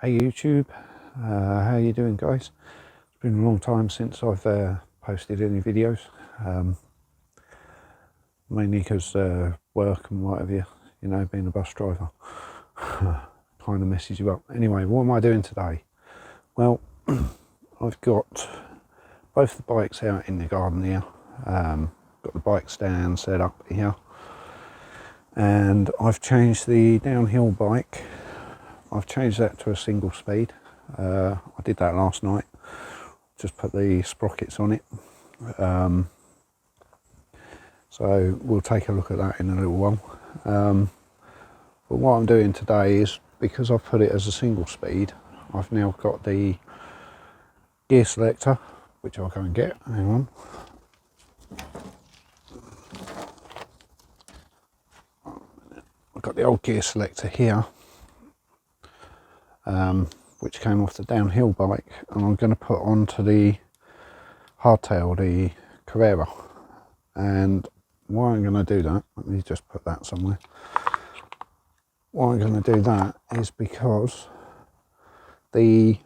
Hey YouTube, how you doing guys? It's been a long time since I've posted any videos, mainly because work and whatever, you know, being a bus driver kind of messes you up. Anyway, what am I doing today? Well, I've got both the bikes out in the garden here, got the bike stand set up here, and I've changed the downhill bike. I've changed that to a single speed. I did that last night, just put the sprockets on it. So we'll take a look at that in a little while. But what I'm doing today is, because I've put it as a single speed, I've now got the gear selector, which I'll go and get. Hang on. I've got the old gear selector here, which came off the downhill bike, and I'm going to put onto the hardtail, the Carrera. And why I'm going to do that, let me just put that somewhere. Why I'm going to do that is because the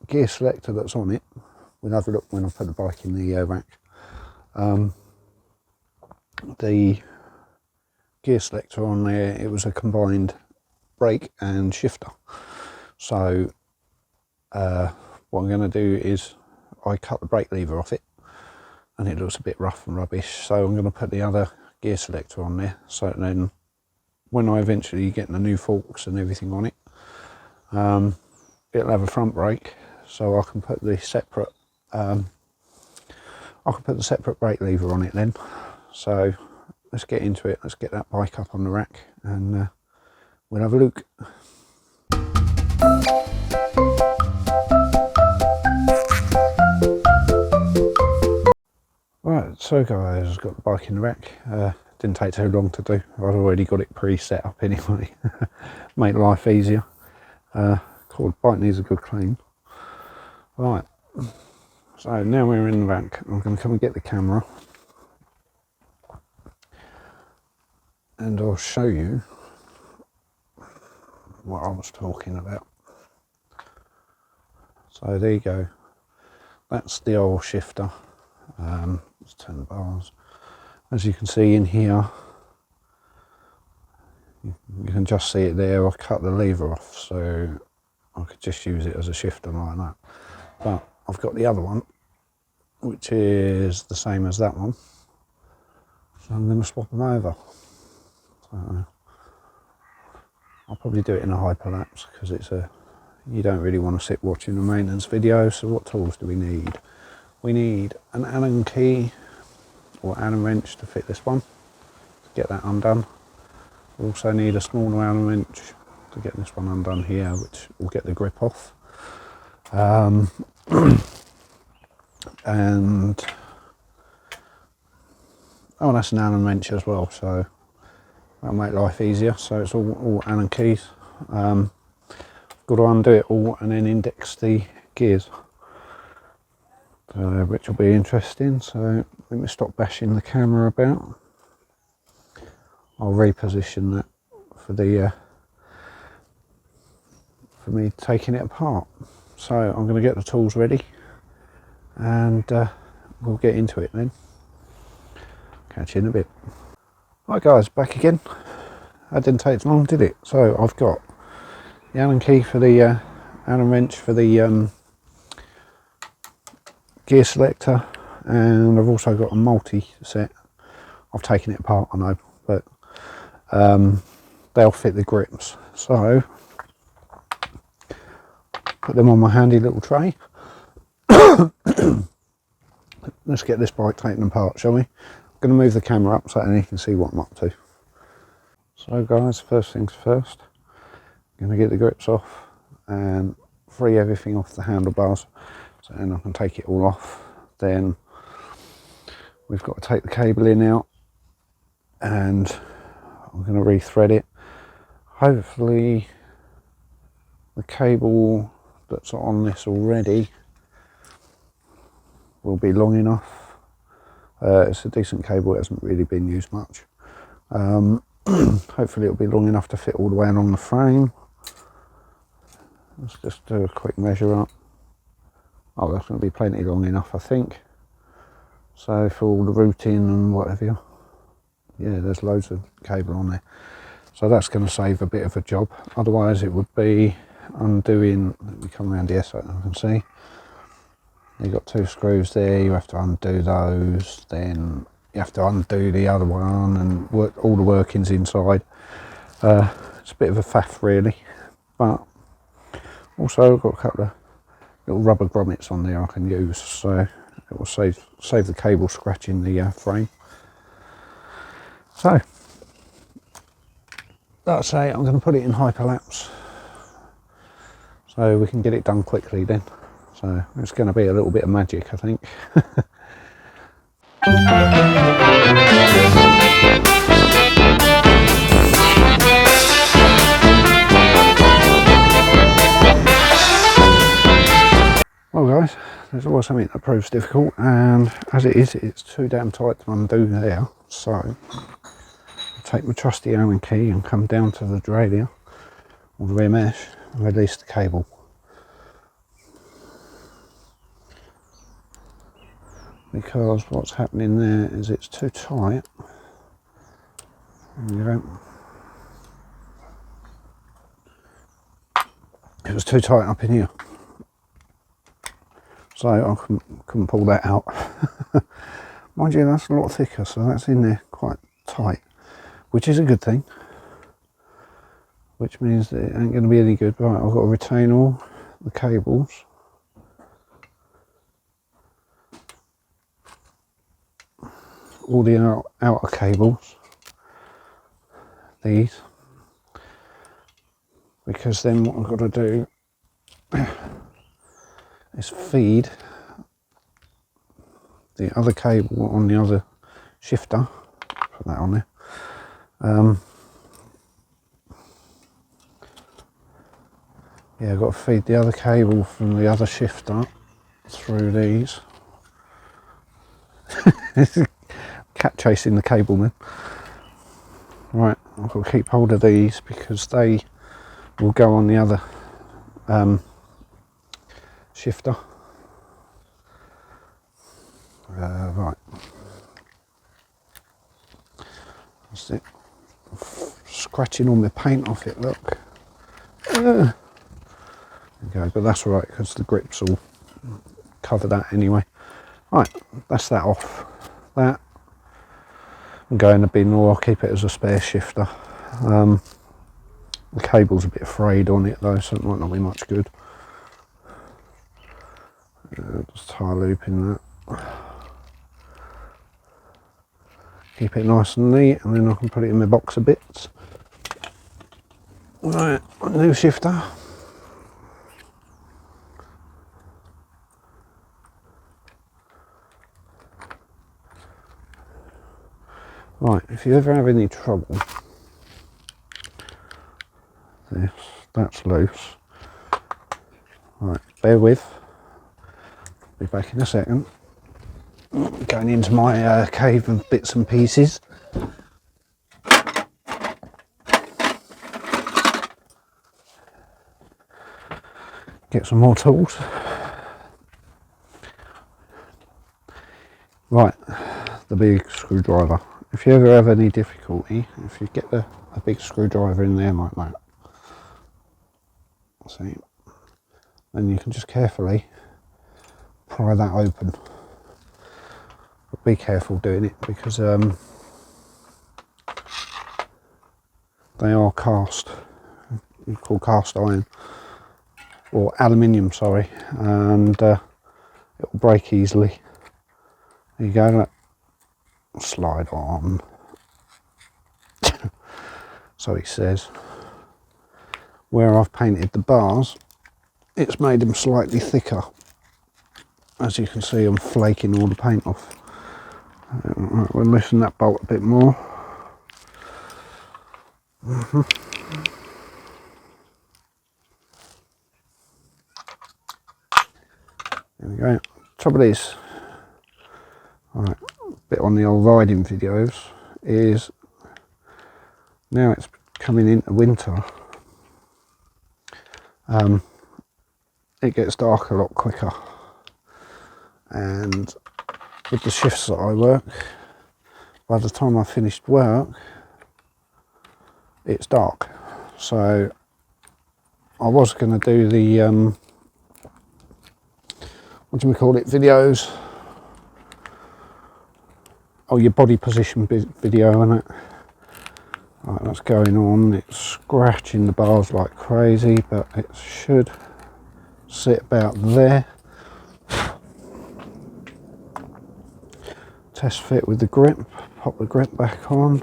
gear selector that's on it, we'll have a look when I put the bike in the rack. The gear selector on there, it was a combined brake and shifter. So what I'm going to do is I cut the brake lever off it, and it looks a bit rough and rubbish, so I'm going to put the other gear selector on there, so then when I eventually get the new forks and everything on it, it'll have a front brake, so I can put the separate brake lever on it then. So let's get into it, let's get that bike up on the rack, and we'll have a look. Right, so guys, I've got the bike in the rack. Didn't take too long to do. I've already got it pre-set up anyway. Make life easier. The bike needs a good clean. Right, so now we're in the rack. I'm going to come and get the camera, and I'll show you what I was talking about. So there you go. That's the old shifter. Let's turn the bars. As you can see in here, you can just see it there. I've cut the lever off, so I could just use it as a shifter like that. But I've got the other one, which is the same as that one, so I'm going to swap them over. So I'll probably do it in a hyperlapse, because you don't really want to sit watching a maintenance video. So what tools do we need? We need an Allen key or Allen wrench to fit this one, to get that undone. We also need a smaller Allen wrench to get this one undone here, which will get the grip off. And oh, that's an Allen wrench as well, so that'll make life easier. So it's all Allen keys. Got to undo it all and then index the gears, which will be interesting. So let me stop bashing the camera about. I'll reposition that for me taking it apart. So I'm going to get the tools ready, and we'll get into it then. Catch you in a bit. Right guys, back again. That didn't take long, did it? So I've got the Allen key for the Allen wrench for the gear selector, and I've also got a multi set. I've taken it apart, I know, but they'll fit the grips. So put them on my handy little tray. Let's get this bike taken apart, shall we? I'm going to move the camera up so that you can see what I'm up to. So guys, first things first, I'm going to get the grips off and free everything off the handlebars, so then I can take it all off. Then we've got to take the cabling out, and I'm going to re-thread it. Hopefully the cable that's on this already will be long enough. It's a decent cable, it hasn't really been used much. Hopefully it'll be long enough to fit all the way along the frame. Let's just do a quick measure up. Oh, that's going to be plenty long enough, I think. So for all the routing and whatever, yeah, there's loads of cable on there. So that's going to save a bit of a job. Otherwise it would be undoing, let me come around here so I can see. You've got 2 screws there, you have to undo those, then you have to undo the other one and work all the workings inside. It's a bit of a faff really, but also I've got a couple of little rubber grommets on there I can use, so it will save the cable scratching the frame. So that's it. I'm going to put it in hyperlapse so we can get it done quickly then. So it's going to be a little bit of magic, I think. Well guys, there's always something that proves difficult, and as it is, it's too damn tight to undo there. So I'll take my trusty Allen key and come down to the derailleur or the rear mesh and release the cable. Because what's happening there is it's too tight. There you go. It was too tight up in here, so I couldn't pull that out. Mind you, that's a lot thicker, so that's in there quite tight, which is a good thing, which means that it ain't going to be any good. Right, I've got to retain all the cables. All the outer cables, these, because then what I've got to do is feed the other cable on the other shifter, put that on there, yeah, I've got to feed the other cable from the other shifter through these. Cat chasing the cable man. Right, I've got to keep hold of these because they will go on the other shifter. Right, that's it. Scratching all my paint off it, look. There you go, but that's all right because the grips will cover that anyway. Right, that's that off. That and go in the bin, or I'll keep it as a spare shifter. The cable's a bit frayed on it though, so it might not be much good. Just tie a loop in that. Keep it nice and neat, and then I can put it in my box of bits. Right, new shifter. Right, if you ever have any trouble, that's loose. Right, bear with. Be back in a second. Going into my cave of bits and pieces. Get some more tools. Right, the big screwdriver. If you ever have any difficulty, if you get a big screwdriver in there like that, see, then you can just carefully pry that open. But be careful doing it because they are cast, called cast iron, or aluminium, sorry, and it will break easily. There you go, look. Slide on. So he says, where I've painted the bars, it's made them slightly thicker. As you can see, I'm flaking all the paint off. Right, we'll loosen that bolt a bit more. There we go. Trouble is, right, bit on the old riding videos is now it's coming into winter. it gets dark a lot quicker. And with the shifts that I work, by the time I finished work, it's dark. So I was going to do the what do we call it, videos, oh, your body position video, and it. Right, that's going on. It's scratching the bars like crazy, but it should sit about there. Test fit with the grip, pop the grip back on,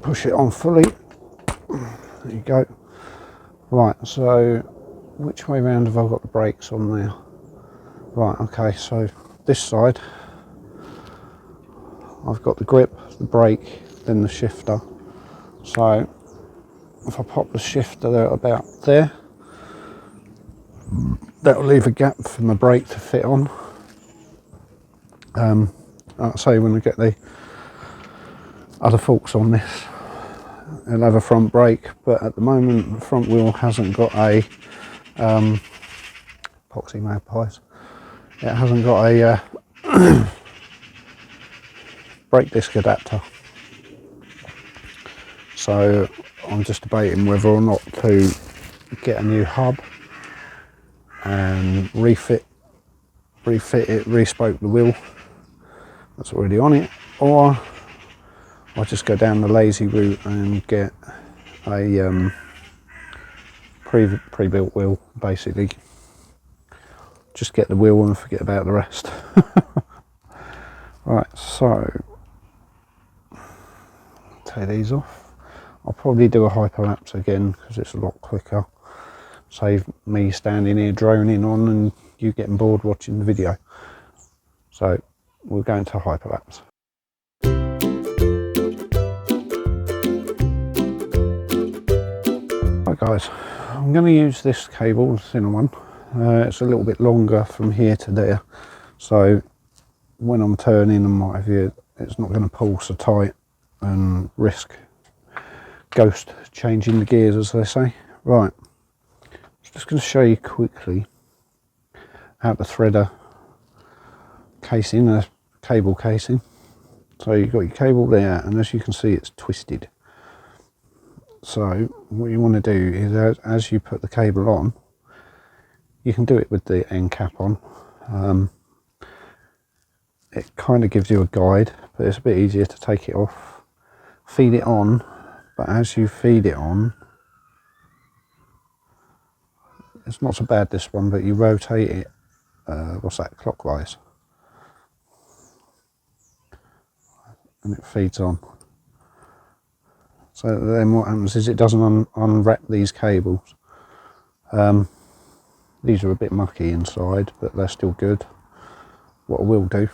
push it on fully. There you go. Right, so which way round have I got the brakes on there? Right, okay, so this side I've got the grip, the brake, then the shifter. So if I pop the shifter there about there, that'll leave a gap for my brake to fit on. Like I say, when I get the other forks on this, it'll have a front brake, but at the moment the front wheel hasn't got a epoxy magpies. It hasn't got a brake disc adapter, so I'm just debating whether or not to get a new hub and refit it, re-spoke the wheel that's already on it, or I'll just go down the lazy route and get a pre-built wheel, basically. Just get the wheel and forget about the rest. Right, so take these off. I'll probably do a hyperlapse again because it's a lot quicker. Save me standing here droning on and you getting bored watching the video. So we'll go into hyperlapse. Right guys, I'm going to use this cable, the thinner one. It's a little bit longer from here to there, so when I'm turning and what have you, it's not going to pull so tight and risk ghost changing the gears, as they say. Right, I'm just going to show you quickly how to thread a casing, a cable casing. So you've got your cable there, and as you can see, it's twisted. So what you want to do is, as you put the cable on, you can do it with the end cap on. It kind of gives you a guide, but it's a bit easier to take it off, feed it on, but as you feed it on, it's not so bad this one, but you rotate it, what's that, clockwise, and it feeds on. So then what happens is it doesn't unwrap these cables. These are a bit mucky inside, but they're still good. What I will do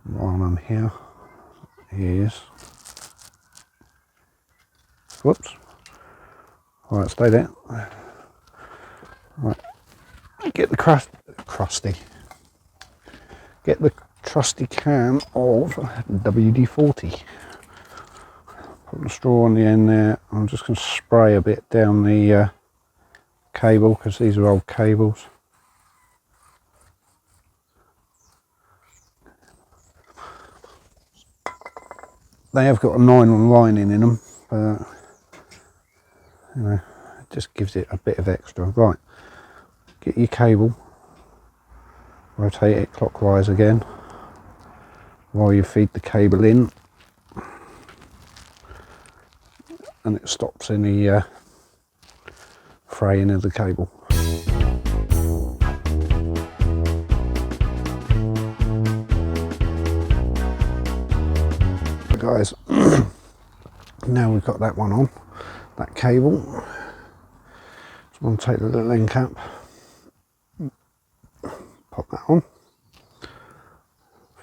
while I'm here is, whoops, right, stay there. Right, get the get the trusty can of WD-40. Put the straw on the end there. I'm just going to spray a bit down the cable, because these are old cables. They have got a nylon lining in them, but you know, it just gives it a bit of extra. Right, get your cable, rotate it clockwise again while you feed the cable in, and it stops any fraying of the cable. Guys, now we've got that one on, that cable. Just want to take the little end cap, pop that on,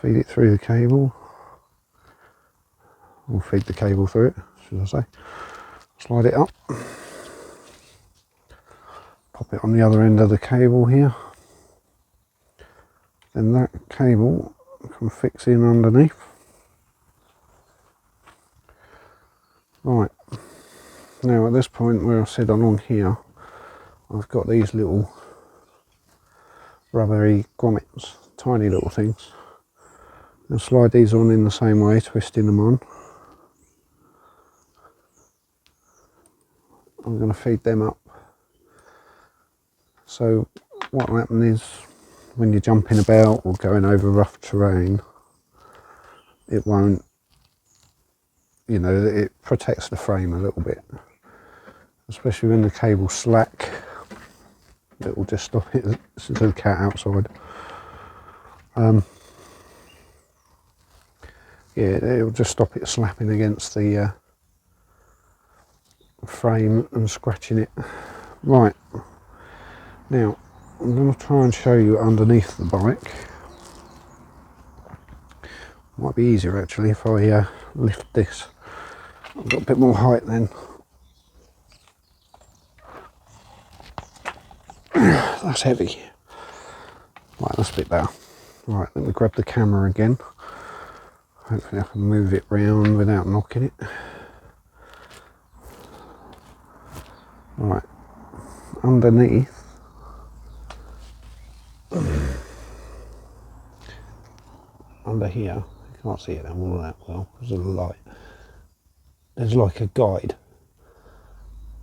feed it through the cable, or feed the cable through it, should I say. Slide it up, pop it on the other end of the cable here, then that cable can fix in underneath. Right, now at this point where I said I'm on here, I've got these little rubbery grommets, tiny little things. I'll slide these on in the same way, twisting them on. I'm going to feed them up. So what will happen is when you're jumping about or going over rough terrain, it won't, you know, it protects the frame a little bit. Especially when the cable's slack, it will just stop it. This is a cat outside. Yeah, it'll just stop it slapping against the frame and scratching it. Right, now I'm going to try and show you underneath the bike. Might be easier actually if I lift this. I've got a bit more height then. That's heavy. Right, that's a bit better. Right, let me grab the camera again. Hopefully I can move it round without knocking it. Right, underneath, under here, you can't see it all that well because of the light. There's like a guide.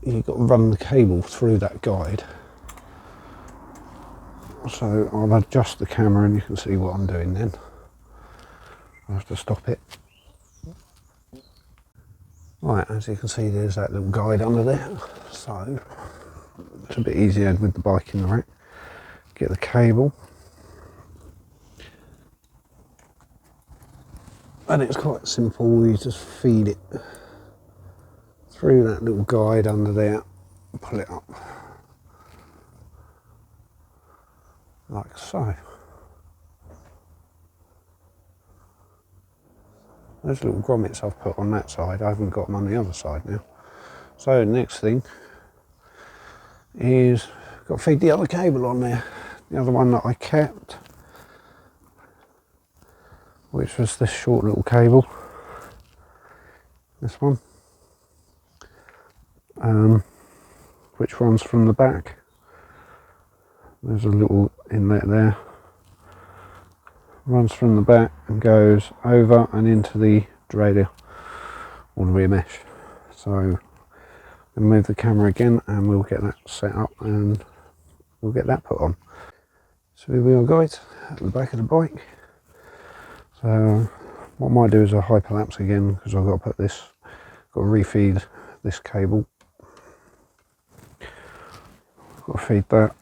You've got to run the cable through that guide. So I'll adjust the camera and you can see what I'm doing then. I'll have to stop it. Right, as you can see there's that little guide under there. So it's a bit easier with the bike in the rack. Get the cable. And it's quite simple, you just feed it through that little guide under there, pull it up. Like so. Those little grommets I've put on that side, I haven't got them on the other side now. So next thing is, got to feed the other cable on there. The other one that I kept, which was this short little cable. This one. Which runs from the back. There's a little inlet there. Runs from the back and goes over and into the derailleur or the rear mesh. So we'll move the camera again and we'll get that set up and we'll get that put on. So here we are guys, at the back of the bike. So what I might do is a hyperlapse again because I've got to put this, got to refeed this cable. Got to feed that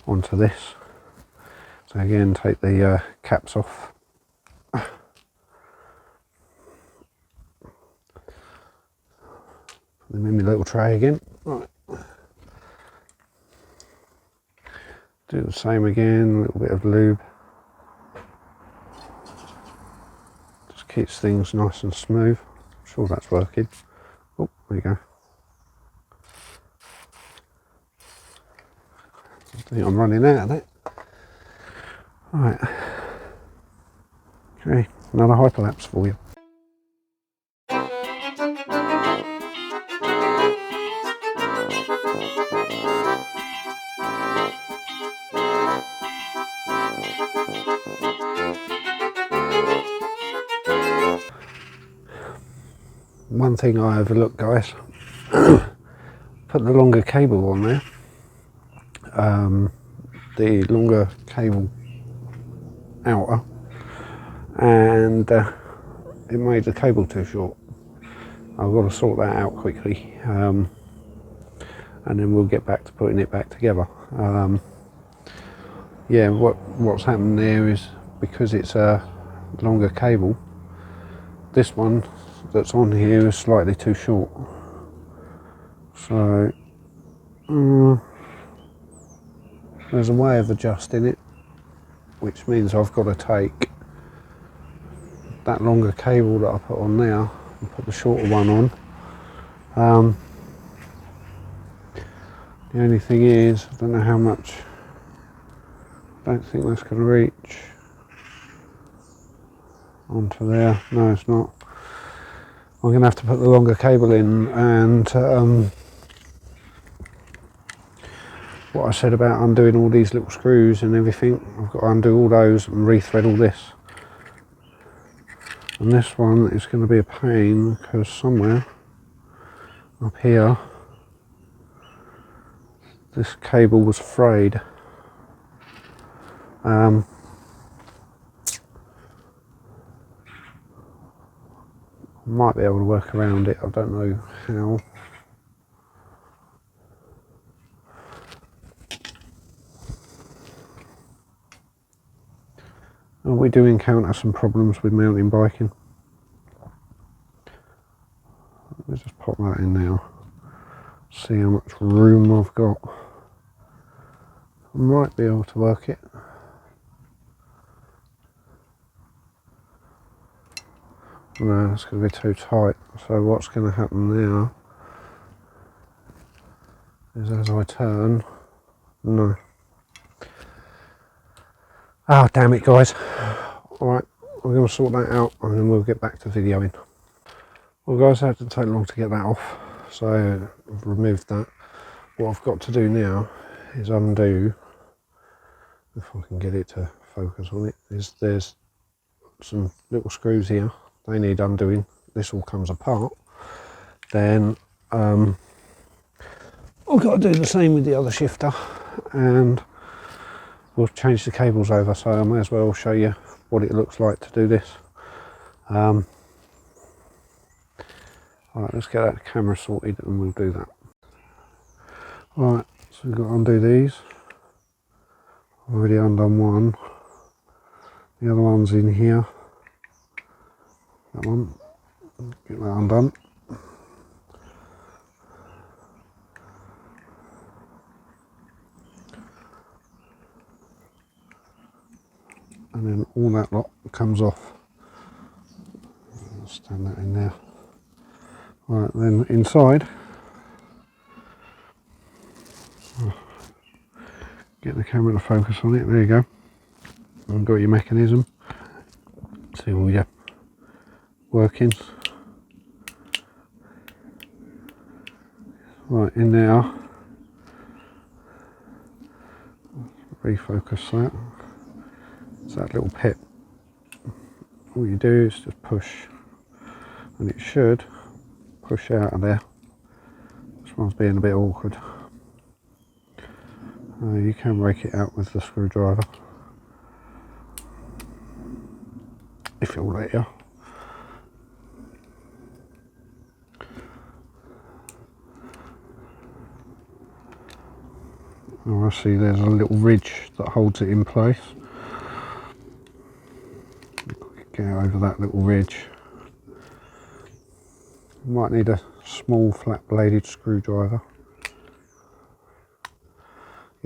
onto this. So again, take the caps off. Put them in my little tray again. Right. Do the same again, a little bit of lube. Just keeps things nice and smooth. I'm sure that's working. Oh, there you go. I think I'm running out of that. Right, okay, another hyperlapse for you. One thing I overlooked guys, put the longer cable on there, the longer cable outer, and it made the cable too short. I've got to sort that out quickly, and then we'll get back to putting it back together. Yeah, what's happened there is because it's a longer cable, this one that's on here is slightly too short. So there's a way of adjusting it, which means I've got to take that longer cable that I put on now and put the shorter one on. The only thing is, I don't know how much, I don't think that's going to reach onto there. No, it's not. I'm going to have to put the longer cable in and what I said about undoing all these little screws and everything. I've got to undo all those and rethread all this. And this one is going to be a pain because somewhere up here this cable was frayed. Might be able to work around it, I don't know how. And we do encounter some problems with mountain biking. Let me just pop that in now, see how much room I've got. I might be able to work it. No, it's going to be too tight. So what's going to happen now is as I turn, no. Oh, damn it, guys. Alright, we're going to sort that out and then we'll get back to videoing. Well, guys, that didn't take long to get that off. So I've removed that. What I've got to do now is undo, if I can get it to focus on it, is there's some little screws here. They need undoing. This all comes apart. Then I've got to do the same with the other shifter, and we'll change the cables over. So I may as well show you what it looks like to do this. Alright, let's get that camera sorted and we'll do that. Alright, so we've got to undo these. I've already undone one. The other one's in here. That one. Get that undone. And then all that lot comes off. I'll stand that in there. Right, then inside, get the camera to focus on it. There you go. I've got your mechanism. See all your workings. Right, in there. Refocus that. It's that little pip. All you do is just push, and it should push out of there. This one's being a bit awkward. You can rake it out with the screwdriver if it'll let you. Oh, I see there's a little ridge that holds it in place. Get over that little ridge. Might need a small flat bladed screwdriver.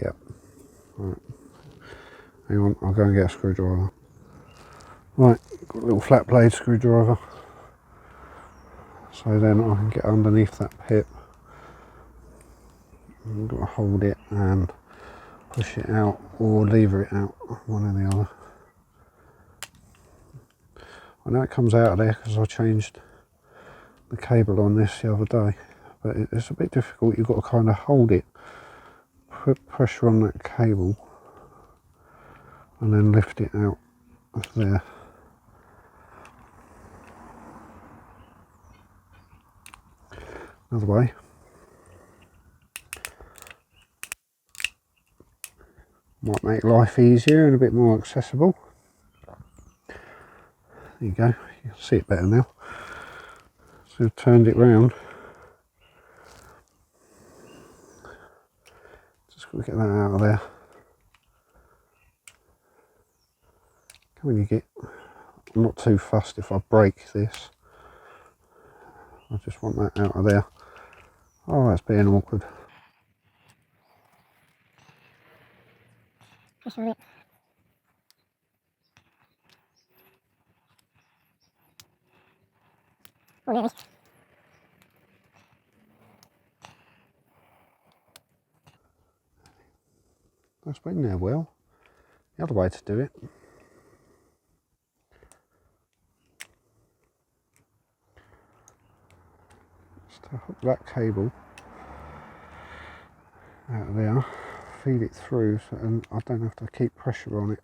Yep. Right. Hang on, I'll go and get a screwdriver. Right, got a little flat blade screwdriver. So then I can get underneath that pip. I've got to hold it and push it out or lever it out, one or the other. I know it comes out of there because I changed the cable on this the other day, but it's a bit difficult. You've got to kind of hold it, put pressure on that cable and then lift it out of there. Another way. Might make life easier and a bit more accessible. There you go, you can see it better now. So I've turned it round. Just got to get that out of there. Can you get, I'm not too fussed if I break this. I just want that out of there. Oh, that's being awkward. Push on it. Oh, nearly. That's been there well. The other way to do it. Just to hook that cable out of there feed it through and I don't have to keep pressure on it.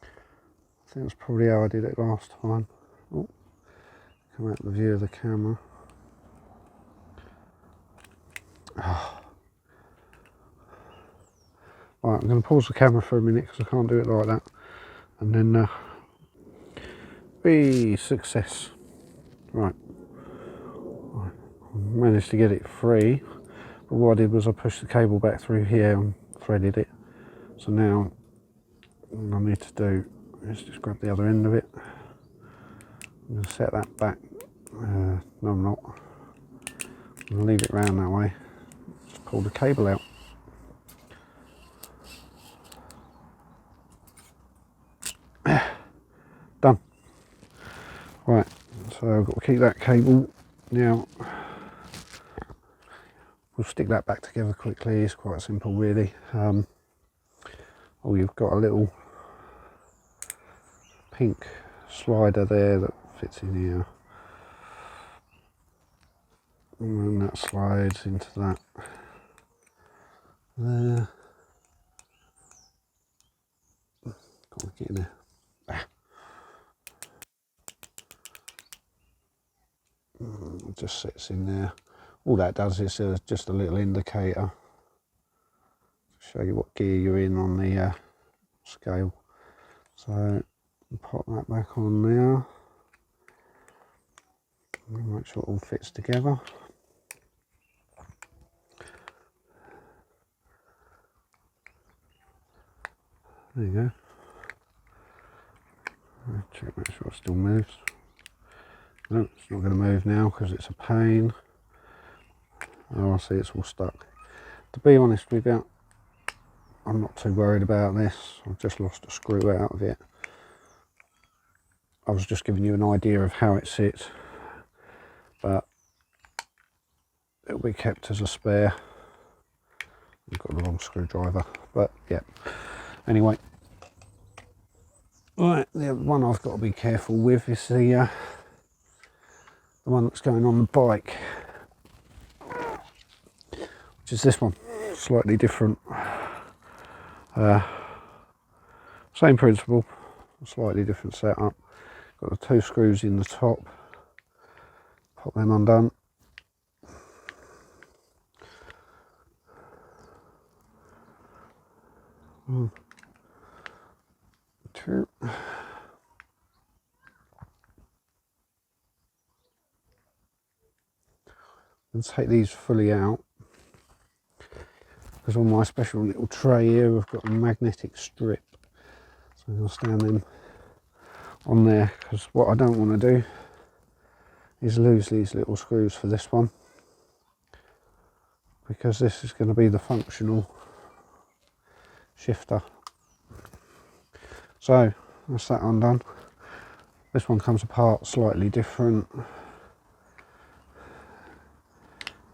I think that's probably how I did it last time. Oh, come out of the view of the camera. Oh. Right, I'm going to pause the camera for a minute because I can't do it like that. And then be success. Right. I managed to get it free. But what I did was I pushed the cable back through here and threaded it. So now what I need to do is just grab the other end of it. I'm going to set that back. No, I'm not. I'm going to leave it round that way. Just pull the cable out. Done. Right, so I've got to keep that cable. Now, we'll stick that back together quickly. It's quite simple, really. Oh, you've got a little pink slider there that fits in here. And then that slides into that there. Can't get in there. It just sits in there. All that does is just a little indicator to show you what gear you're in on the scale. So pop that back on there. Make sure it all fits together. There you go. Check, make sure it still moves. No, it's not going to move now because it's a pain. Oh, I see, it's all stuck. To be honest with you, I'm not too worried about this. I've just lost a screw out of it. I was just giving you an idea of how it sits, but it'll be kept as a spare. I've got the wrong screwdriver, but yeah. Anyway, right, the one I've got to be careful with is the one that's going on the bike, which is this one. Slightly different. Same principle, slightly different setup. Got the two screws in the top. Pop them undone. One, two. And take these fully out, because on my special little tray here I've got a magnetic strip, so I'm going to stand them on there, because what I don't want to do is lose these little screws for this one, because this is going to be the functional shifter. So that's that undone. This one comes apart slightly different. You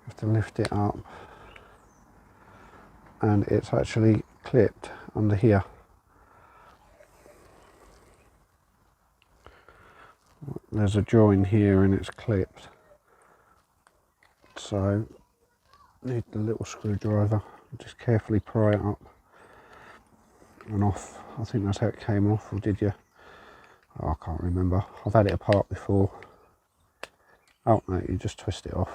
have to lift it up, and it's actually clipped under here. There's a join here and it's clipped, so need the little screwdriver. Just carefully pry it up and off. I think that's how it came off, or did you? Oh, I can't remember. I've had it apart before. Oh no, you just twist it off.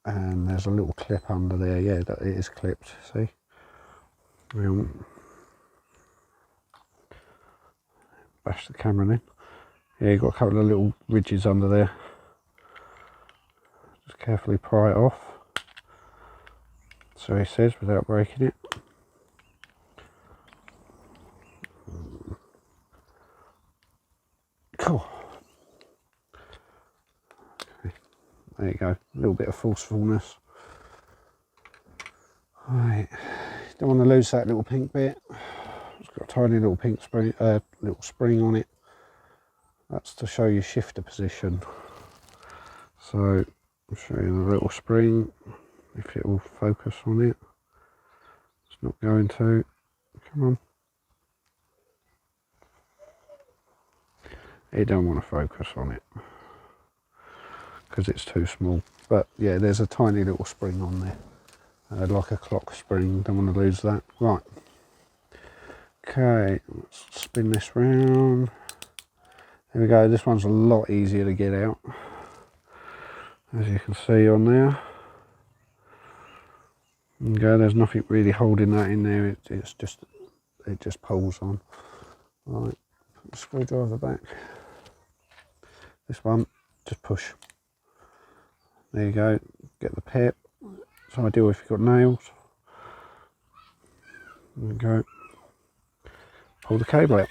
And there's a little clip under there. Yeah, that it is clipped, see? Bash the camera in. Yeah, you've got a couple of little ridges under there. Just carefully pry it off. So he says, without breaking it. Cool. Okay. There you go. A little bit of forcefulness. Right. Don't want to lose that little pink bit. It's got a tiny little pink spring, little spring on it. That's to show you shifter position. So I'll show you the little spring, if it will focus on it. It's not going to. Come on. It don't want to focus on it because it's too small. But yeah, there's a tiny little spring on there. like a clock spring, don't want to lose that. Right, okay, let's spin this round. There we go, this one's a lot easier to get out, as you can see on there. There you go, there's nothing really holding that in there, it just pulls on. Right, put the screwdriver back. This one, just push. There you go, get the pip. It's ideal if you've got nails. There you go. Pull the cable out.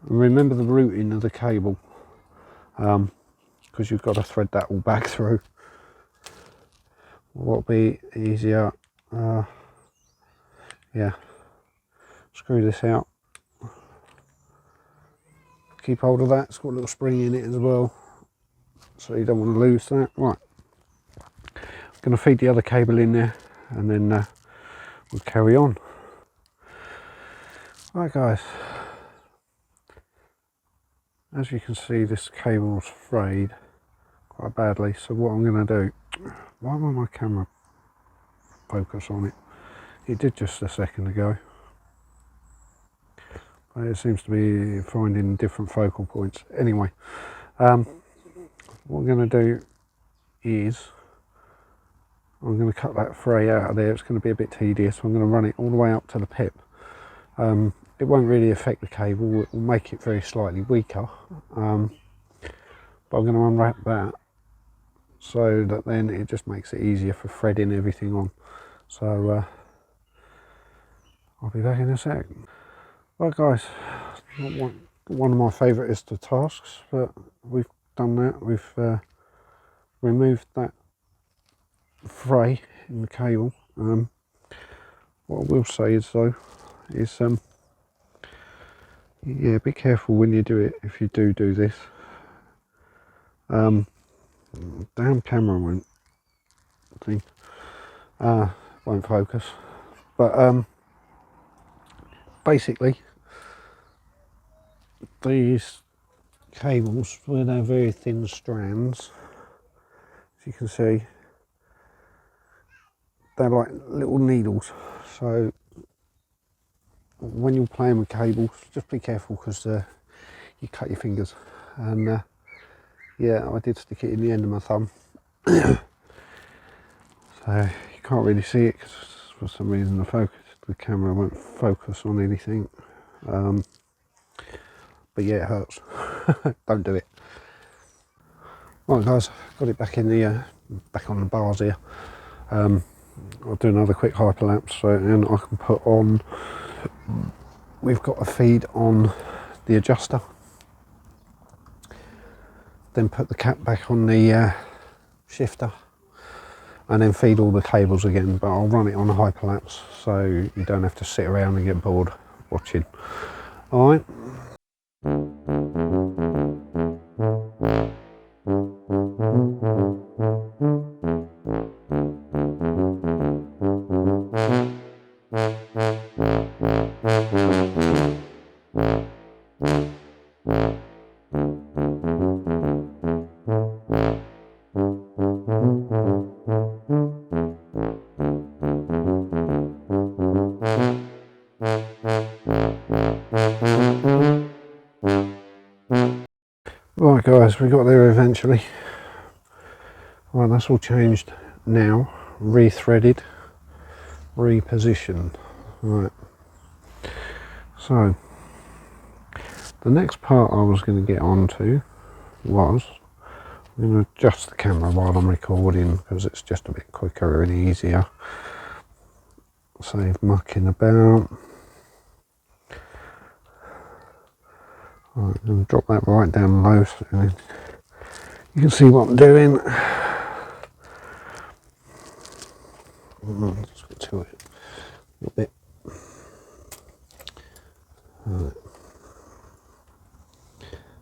And remember the routing of the cable, because you've got to thread that all back through. What'll be easier, yeah, screw this out. Keep hold of that, it's got a little spring in it as well, so you don't want to lose that. Right, I'm going to feed the other cable in there and then we'll carry on. Right guys, as you can see this cable's frayed quite badly, so what I'm going to do, why won't my camera focus on it? It did just a second ago, but it seems to be finding different focal points. Anyway, what I'm going to do is I'm going to cut that fray out of there. It's going to be a bit tedious. I'm going to run it all the way up to the pip. It won't really affect the cable, it will make it very slightly weaker, but I'm going to unwrap that so that then it just makes it easier for threading everything on. So I'll be back in a sec. Right guys, one of my favourite is the tasks, but we've done that. We've removed that fray in the cable. What I will say is though, is yeah, be careful when you do it, if you do this. Damn camera won't focus, but basically these cables with their very thin strands, as you can see, they're like little needles, so when you're playing with cables just be careful, because you cut your fingers. And yeah, I did stick it in the end of my thumb. So you can't really see it because for some reason the camera won't focus on anything, but yeah, it hurts. Don't do it. Right guys, got it back in the back on the bars here. I'll do another quick hyperlapse, so and I can put on, we've got a feed on the adjuster, then put the cap back on the shifter, and then feed all the cables again, but I'll run it on a hyperlapse so you don't have to sit around and get bored watching. Alright. Right guys, we got there eventually. Right, that's all changed now, rethreaded, repositioned. Right, so the next part I was going to get onto was, I'm going to adjust the camera while I'm recording because it's just a bit quicker and easier. Save mucking about. Right, I'm going to drop that right down low so you can see what I'm doing. Let's get to it a little bit.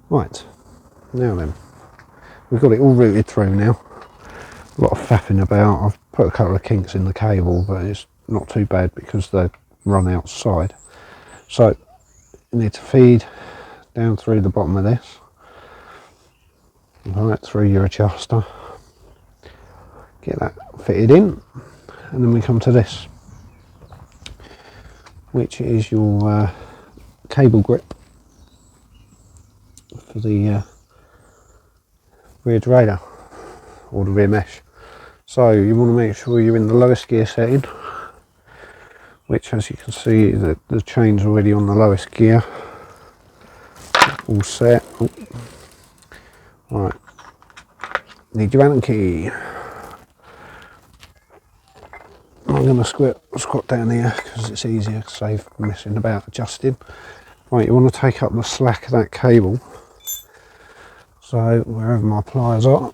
Right, now then, we've got it all routed through now. A lot of faffing about. I've put a couple of kinks in the cable, but it's not too bad because they run outside. So you need to feed down through the bottom of this, right through your adjuster, get that fitted in, and then we come to this, which is your cable grip for the rear derailleur or the rear mesh. So you want to make sure you're in the lowest gear setting, which, as you can see, the chain's already on the lowest gear, all set. Oh. Right, need your Allen key. I'm going to squat down here because it's easier to save messing about adjusting. Right, you want to take up the slack of that cable, so wherever my pliers are,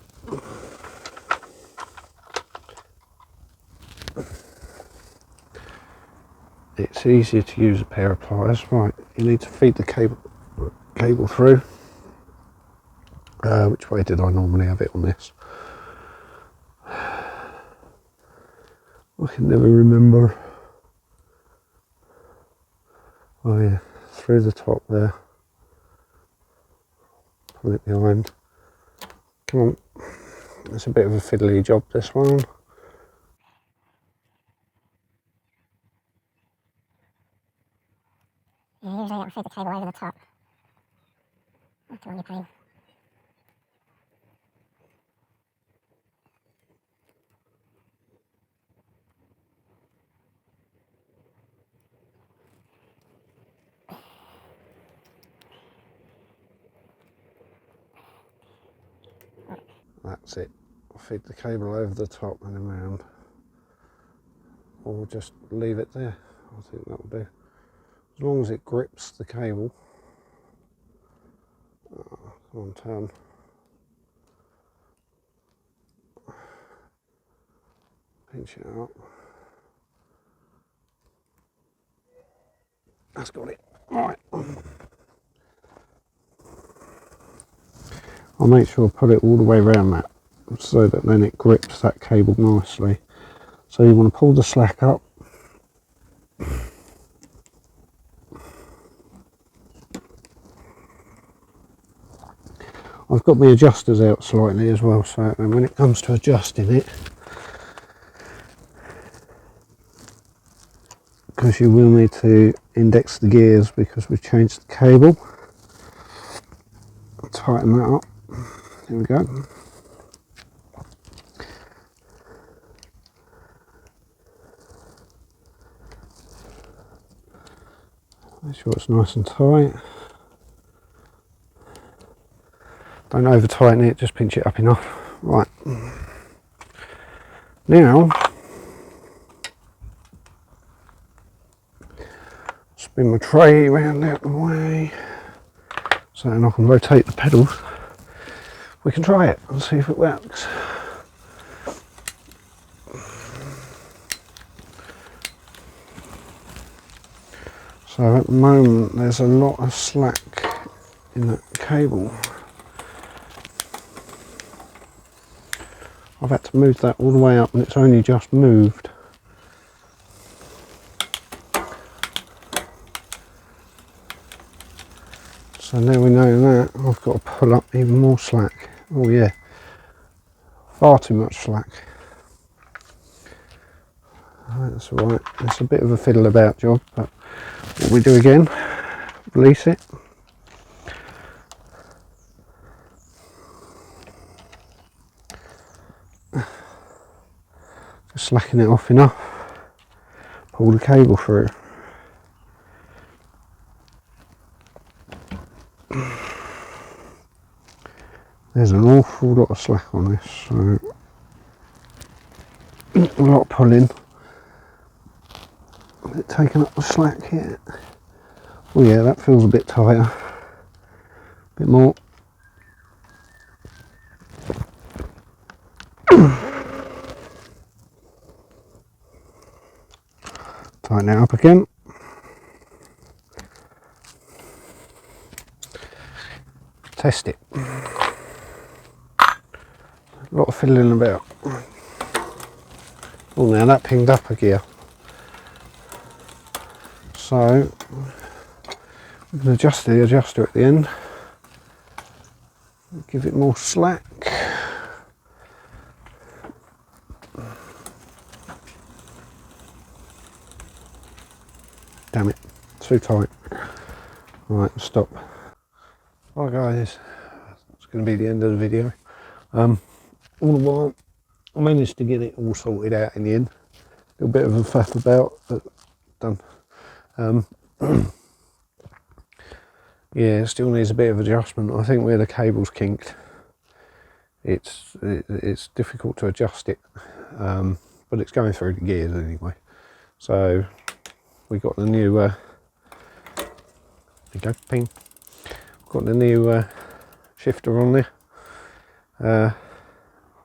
it's easier to use a pair of pliers. Right, you need to feed the cable through. Which way did I normally have it on this? I can never remember. Oh yeah, through the top there. Pull it behind. Come on. It's a bit of a fiddly job, this one. Yeah, usually I feed the cable over the top. After all your pain. That's it. Feed the cable over the top and around. Or just leave it there. I think that'll do. As long as it grips the cable. Oh, come on, turn. Pinch it out. That's got it. Right. I'll make sure I put it all the way around that, so that then it grips that cable nicely. So you want to pull the slack up. I've got my adjusters out slightly as well, so when it comes to adjusting it, because you will need to index the gears because we've changed the cable. Tighten that up. Here we go. Make sure it's nice and tight. Don't over tighten it, just pinch it up enough. Right. Now, spin my tray around out the way so then I can rotate the pedals. We can try it and see if it works. So at the moment there's a lot of slack in that cable. I've had to move that all the way up and it's only just moved. So now we know that, I've got to pull up even more slack. Oh yeah, far too much slack. That's alright, it's a bit of a fiddle about job, but what we do again, release it. Just slacken it off enough, pull the cable through. There's an awful lot of slack on this, so a lot of pulling. Is it taking up the slack here? Oh yeah, that feels a bit tighter. A bit more. Tighten it up again. Test it. A lot of fiddling about. Oh, now that pinged up a gear. So we can adjust the adjuster at the end. Give it more slack. too tight. Right, stop. Right guys, it's going to be the end of the video. All the while, I managed to get it all sorted out in the end. A little bit of a faff about, but done. Yeah, it still needs a bit of adjustment. I think where the cable's kinked, it's difficult to adjust it, but it's going through the gears anyway. So we got the new ping. Got the new shifter on there. I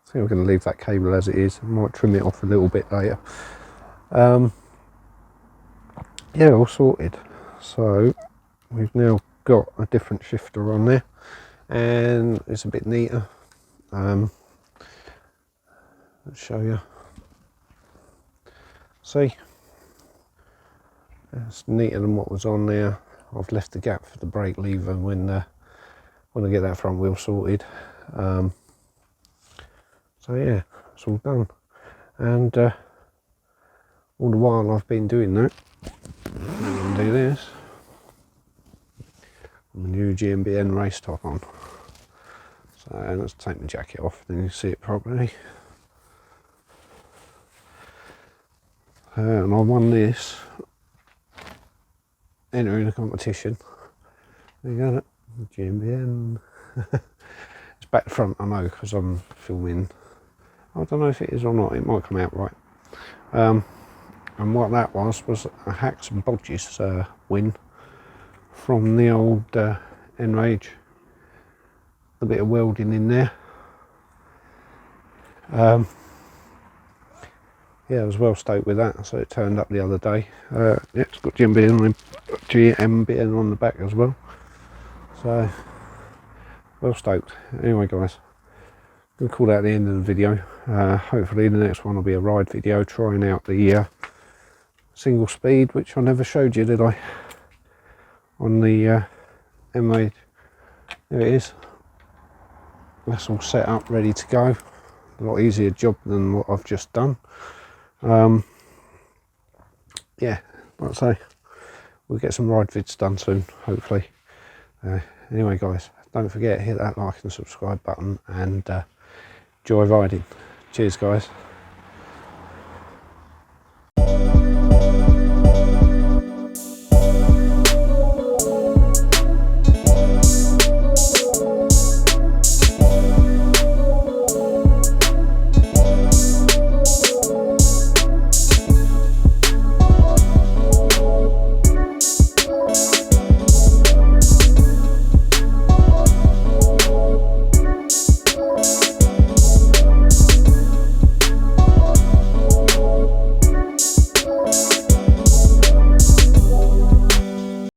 think we're going to leave that cable as it is. I might trim it off a little bit later. Yeah, all sorted. So we've now got a different shifter on there, and it's a bit neater. Let's show you. See, it's neater than what was on there. I've left the gap for the brake lever when I get that front wheel sorted. So yeah, it's all done, and all the while I've been doing that, I'm going to do this. The new GMBN race top on. So let's take the jacket off, then you see it properly. And I won this entering a competition. There you got it, GMBN. It's back to front, I know, because I'm filming. I don't know if it is or not, it might come out right. And what that was a hacks and bodges win from the old Enrage. A bit of welding in there. Yeah, I was well stoked with that, so it turned up the other day. Yeah, it's got GMBN on the back as well. So, well stoked. Anyway guys, we'll call that the end of the video. Hopefully the next one will be a ride video, trying out the single speed, which I never showed you, did I? On the M8. There it is. That's all set up, ready to go. A lot easier job than what I've just done. Yeah, like I say, we'll get some ride vids done soon, hopefully. Anyway guys, don't forget, hit that like and subscribe button, and enjoy riding. Cheers guys.